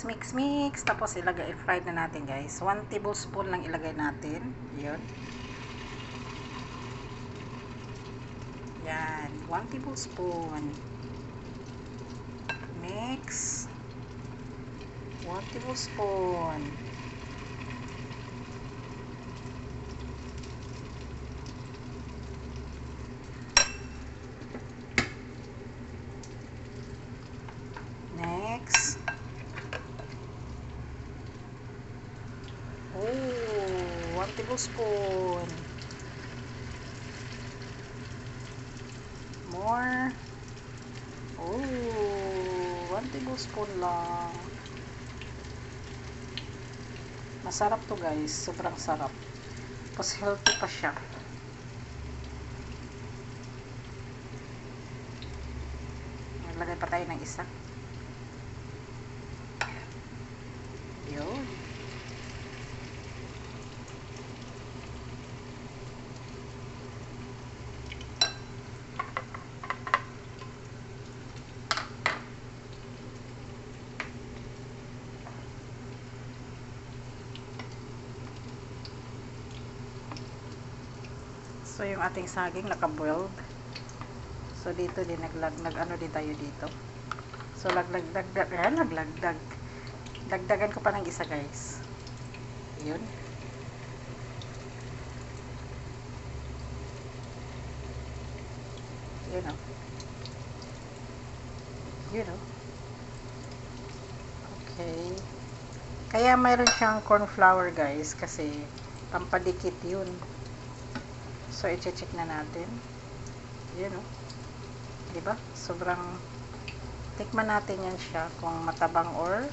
mix. Tapos ilagay, i-fry na natin guys. 1 tablespoon lang ilagay natin. Yun. Yan. 1 tablespoon. Mix. 1 tablespoon. Next. Oh, 1 tablespoon. More. Oh, 1 tablespoon lang. Masarap to guys. Sobrang sarap. Tapos healthy pa siya. Maglagay pa tayo ng isa. Yun. So, yung ating saging naka-boiled. So, dito din nag-ano din tayo dito. So, dagdagan ko pa ng isa, guys. Yun. Yun, oh. Yun, oh. Okay. Kaya mayroon siyang corn flour, guys, kasi pampadikit yun. So, i-check na natin. Yun, oh. Diba? Sobrang tikman natin yan siya kung matabang or